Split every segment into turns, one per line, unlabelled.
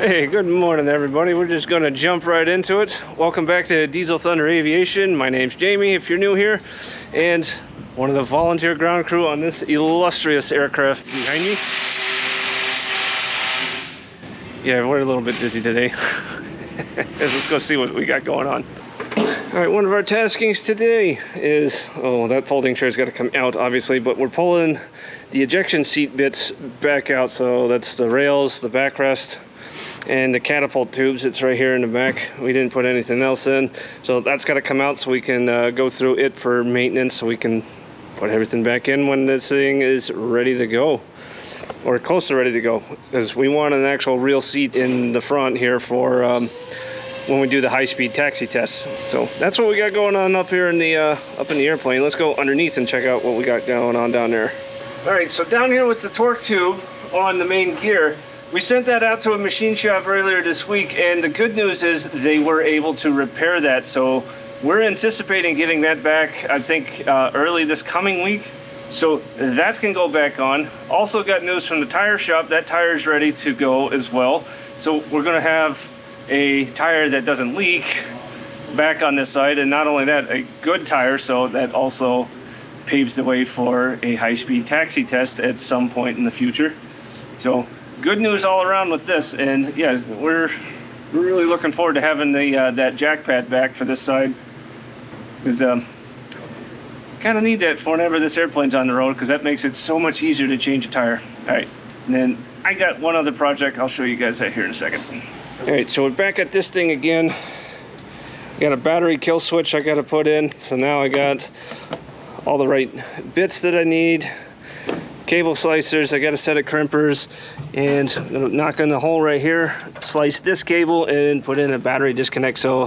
Hey, good morning everybody. We're just gonna jump right into it. Welcome back to Diesel Thunder Aviation. My name's Jamie, if you're new here, and one of the volunteer ground crew on this illustrious aircraft behind me. Yeah, we're a little bit busy today. Let's go see what we got going on. All right, one of our taskings today is, oh, that folding chair's got to come out obviously, but we're pulling the ejection seat bits back out. So that's the rails, the backrest, and the catapult tubes. It's right here in the back. We didn't put anything else in, so that's got to come out so we can go through it for maintenance, so we can put everything back in when this thing is ready to go, or close to ready to go, because we want an actual real seat in the front here for when we do the high-speed taxi tests. So that's what we got going on up here in the airplane. Let's go underneath and check out what we got going on down there. All right, so down here with the torque tube on the main gear, we sent that out to a machine shop earlier this week, and the good news is they were able to repair that. So we're anticipating getting that back, I think, early this coming week. So that can go back on. Also got news from the tire shop. That tire's ready to go as well. So we're gonna have a tire that doesn't leak back on this side, and not only that, a good tire, so that also paves the way for a high-speed taxi test at some point in the future. So good news all around with this, and yeah, we're really looking forward to having the that jack pad back for this side, because kind of need that for whenever this airplane's on the road, because that makes it so much easier to change a tire. All right, and then I got one other project. I'll show you guys that here in a second. All right, so we're back at this thing again. Got a battery kill switch I got to put in, so now I got all the right bits that I need. Cable slicers, I got a set of crimpers, and I'm gonna knock in the hole right here, slice this cable, and put in a battery disconnect, so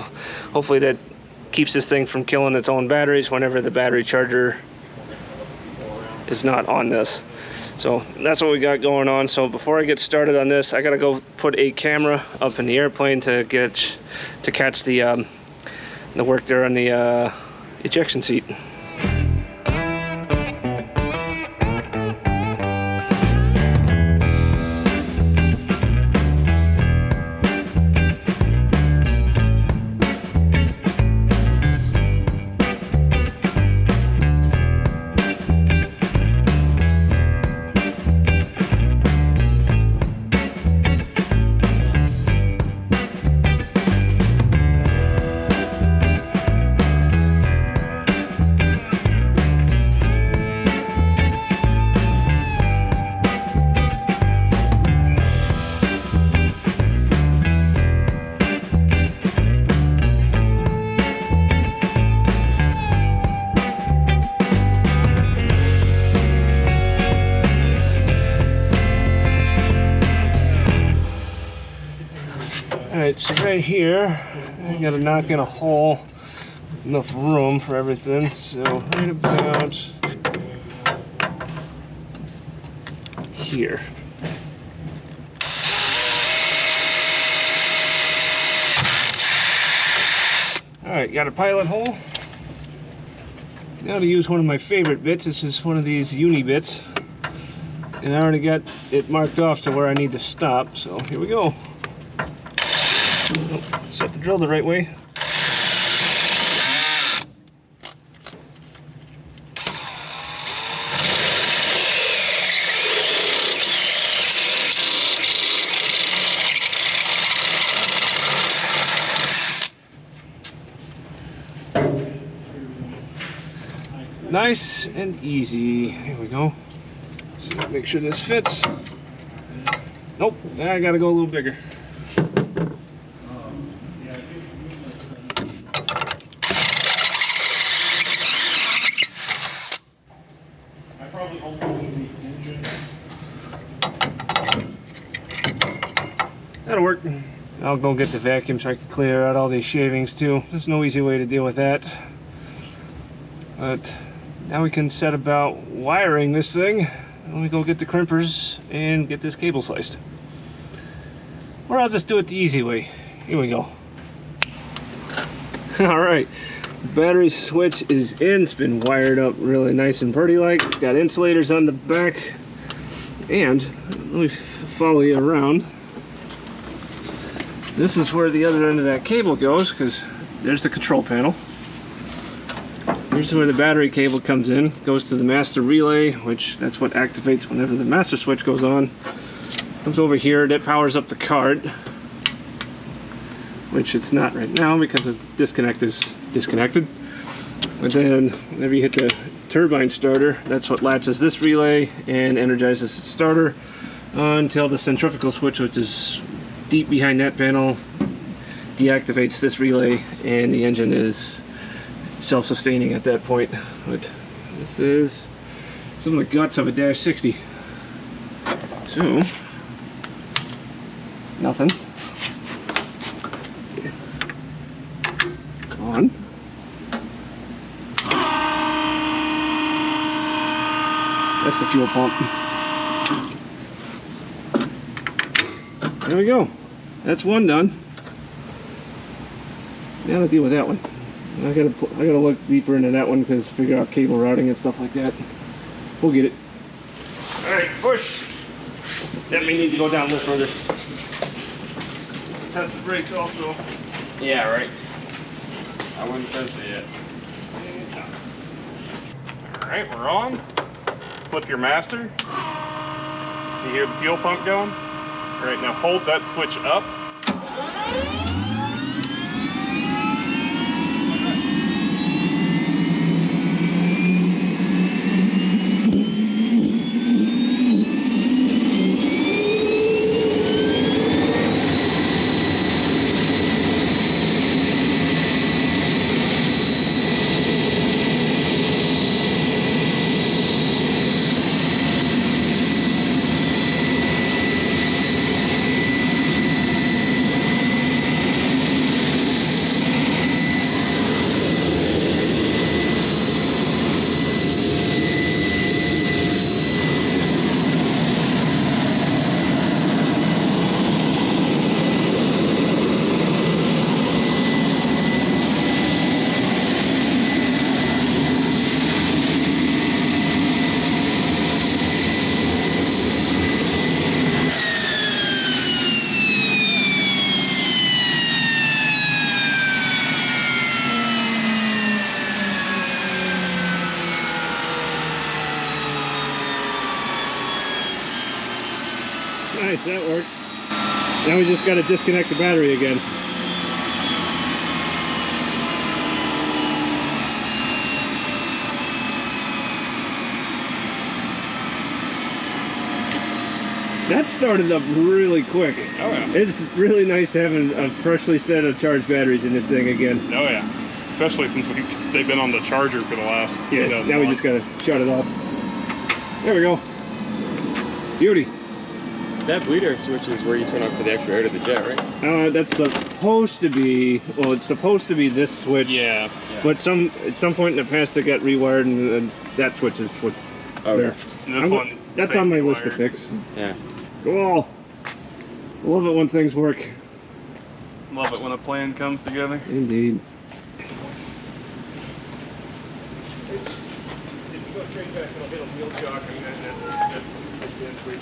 hopefully that keeps this thing from killing its own batteries whenever the battery charger is not on this. So that's what we got going on. So before I get started on this, I gotta go put a camera up in the airplane to catch the work there on the ejection seat. Alright, so right here, I gotta knock in a hole, enough room for everything, so right about here. Alright, got a pilot hole. Now to use one of my favorite bits. This is one of these uni bits, and I already got it marked off to where I need to stop, so here we go. Set the drill the right way. Nice and easy. Here we go. Let's see, make sure this fits. Nope, I gotta go a little bigger. That'll work. I'll go get the vacuum so I can clear out all these shavings too. There's no easy way to deal with that. But now we can set about wiring this thing. Let me go get the crimpers and get this cable sliced. Or I'll just do it the easy way. Here we go. Alright, battery switch is in. It's been wired up really nice and pretty like. It's got insulators on the back. And let me follow you around. This is where the other end of that cable goes, because there's the control panel. Here's where the battery cable comes in, goes to the master relay, which that's what activates whenever the master switch goes on. Comes over here, that powers up the cart, which it's not right now because the disconnect is disconnected. And then whenever you hit the turbine starter, that's what latches this relay and energizes the starter until the centrifugal switch, which is deep behind that panel, deactivates this relay, and the engine is self-sustaining at that point. But this is some of the guts of a Dash 60. So, nothing. On. That's the fuel pump. There we go. That's one done. Now to deal with that one. I gotta look deeper into that one because figure out cable routing and stuff like that. We'll get it. All right, push. That may need to go down a little further. Let's test the brakes also.
Yeah, right. I wouldn't test it yet.
All right, we're on. Flip your master. You hear the fuel pump going? All right, now hold that switch up.
Nice, that works. Now we just got to disconnect the battery again. That started up really quick.
Oh yeah.
It's really nice having a freshly set of charged batteries in this thing again.
Oh yeah. Especially since they've been on the charger for the last.
Yeah. Now we just gotta shut it off. There we go. Beauty.
That bleeder switch is where you turn on for the extra air to the jet, right?
That's supposed to be. Well, it's supposed to be this switch.
Yeah.
But at some point in the past, it got rewired, and that switch is what's there. That's on my list to fix.
Yeah.
Cool. Love it when things work.
Love it when a plan comes together.
Indeed.
If you go straight back, it'll hit a wheel jock, and that's the end for you.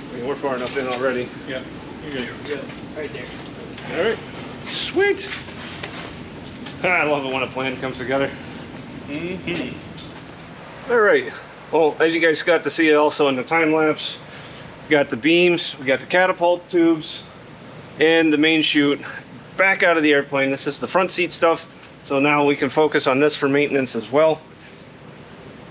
I mean, we're far enough in already.
Yeah, you're good.
Yeah. Right there.
All right. Sweet. I love it when a plan comes together. All right. Well, as you guys got to see also in the time lapse, we got the beams, we got the catapult tubes, and the main chute back out of the airplane. This is the front seat stuff, so now we can focus on this for maintenance as well.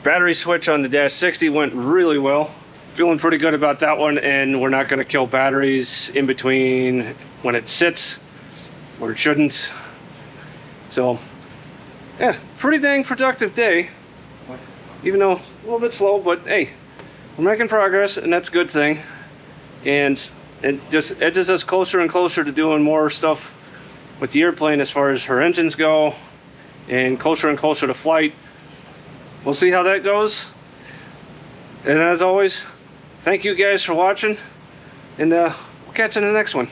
Battery switch on the Dash 60 went really well. Feeling pretty good about that one, and we're not going to kill batteries in between when it sits, or it shouldn't. So, yeah, pretty dang productive day. Even though a little bit slow, but hey, we're making progress, and that's a good thing. And it just edges us closer and closer to doing more stuff with the airplane as far as her engines go, and closer and closer to flight. We'll see how that goes. And as always, thank you guys for watching, and we'll catch you in the next one.